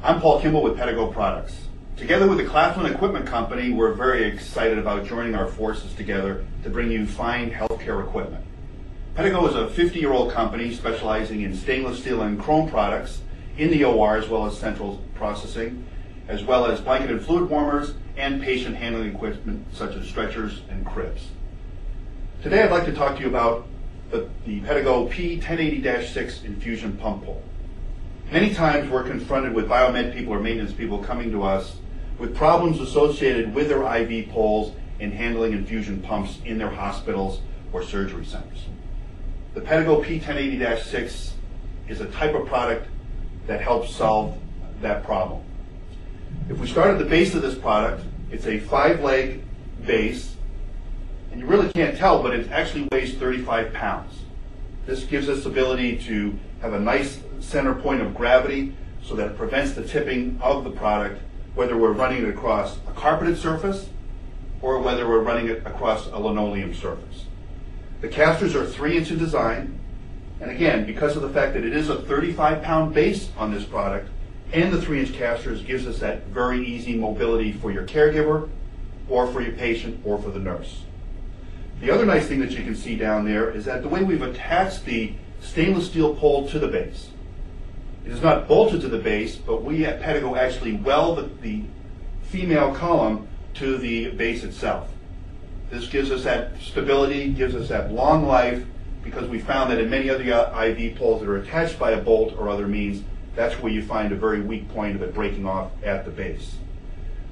I'm Paul Kimball with Pedigo Products. Together with the Claflin Equipment Company, we're very excited about joining our forces together to bring you fine healthcare equipment. Pedigo is a 50-year-old company specializing in stainless steel and chrome products in the OR as well as central processing, as well as blanket and fluid warmers and patient handling equipment such as stretchers and cribs. Today I'd like to talk to you about the Pedigo P1080-6 infusion pump pole. Many times we're confronted with biomed people or maintenance people coming to us with problems associated with their IV poles and handling infusion pumps in their hospitals or surgery centers. The Pedigo P1080-6 is a type of product that helps solve that problem. If we start at the base of this product, it's a 5-leg base, and you really can't tell, but it actually weighs 35 pounds. This gives us the ability to have a nice center point of gravity so that it prevents the tipping of the product, whether we're running it across a carpeted surface or whether we're running it across a linoleum surface. The casters are 3-inch in design, and again, because of the fact that it is a 35-pound base on this product, and the 3-inch casters gives us that very easy mobility for your caregiver or for your patient or for the nurse. The other nice thing that you can see down there is that the way we've attached the stainless steel pole to the base. It is not bolted to the base, but we at Pedigo actually weld the female column to the base itself. This gives us that stability, gives us that long life, because we found that in many other IV poles that are attached by a bolt or other means, that's where you find a very weak point of it breaking off at the base.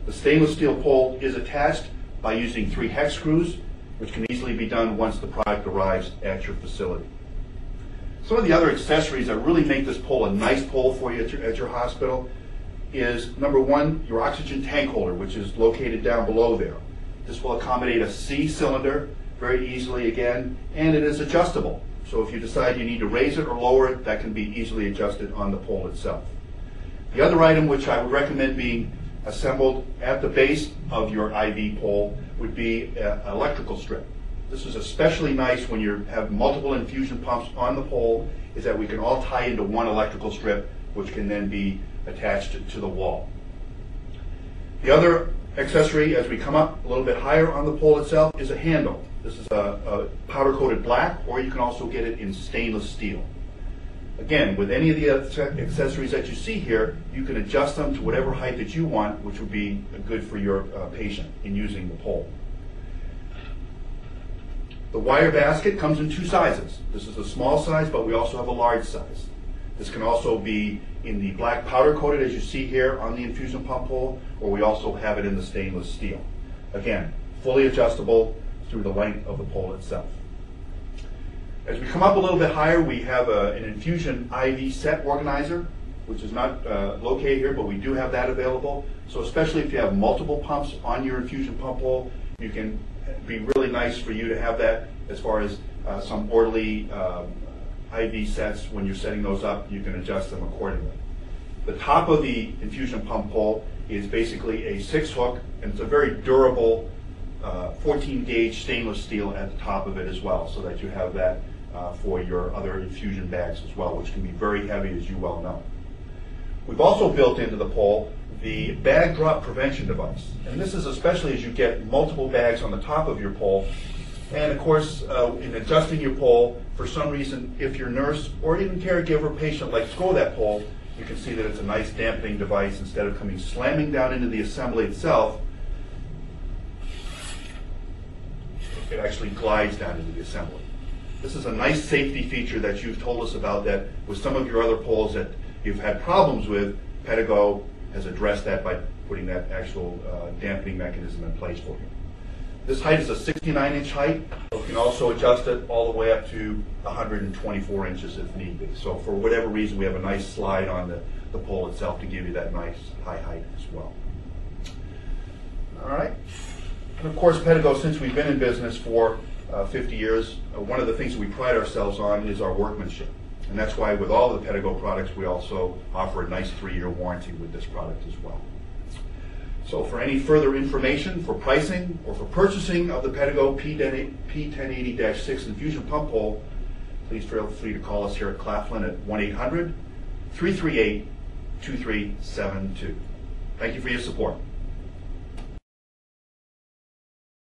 The stainless steel pole is attached by using 3 hex screws, which can easily be done once the product arrives at your facility. Some of the other accessories that really make this pole a nice pole for you at your hospital is, number one, your oxygen tank holder, which is located down below there. This will accommodate a C cylinder very easily again, and it is adjustable. So if you decide you need to raise it or lower it, that can be easily adjusted on the pole itself. The other item which I would recommend being assembled at the base of your IV pole would be an electrical strip. This is especially nice when you have multiple infusion pumps on the pole, is that we can all tie into one electrical strip, which can then be attached to the wall. The other accessory, as we come up a little bit higher on the pole itself, is a handle. This is a powder-coated black, or you can also get it in stainless steel. Again, with any of the accessories that you see here, you can adjust them to whatever height that you want, which would be good for your patient in using the pole. The wire basket comes in 2 sizes. This is a small size, but we also have a large size. This can also be in the black powder-coated, as you see here on the infusion pump pole, or we also have it in the stainless steel. Again, fully adjustable through the length of the pole itself. As we come up a little bit higher, we have an infusion IV set organizer, which is not located here, but we do have that available. So especially if you have multiple pumps on your infusion pump pole, you can be really nice for you to have that as far as some orderly IV sets. When you're setting those up, you can adjust them accordingly. The top of the infusion pump pole is basically a 6-hook, and it's a very durable 14-gauge stainless steel at the top of it as well, so that you have that for your other infusion bags as well, which can be very heavy, as you well know. We've also built into the pole the bag drop prevention device, and this is especially as you get multiple bags on the top of your pole. And of course, in adjusting your pole, for some reason, if your nurse or even caregiver patient likes to go that pole, you can see that it's a nice dampening device. Instead of coming slamming down into the assembly itself, it actually glides down into the assembly. This is a nice safety feature that you've told us about, that with some of your other poles that you've had problems with, Pedigo has addressed that by putting that actual dampening mechanism in place for you. This height is a 69-inch height, but we can also adjust it all the way up to 124 inches if need be. So for whatever reason, we have a nice slide on the pole itself to give you that nice high height as well. All right. And of course, Pedigo, since we've been in business for 50 years, one of the things that we pride ourselves on is our workmanship. And that's why with all of the Pedigo products, we also offer a nice 3-year warranty with this product as well. So for any further information, for pricing, or for purchasing of the Pedigo P1080-6 infusion pump pole, please feel free to call us here at Claflin at 1-800-338-2828. 2372. Thank you for your support.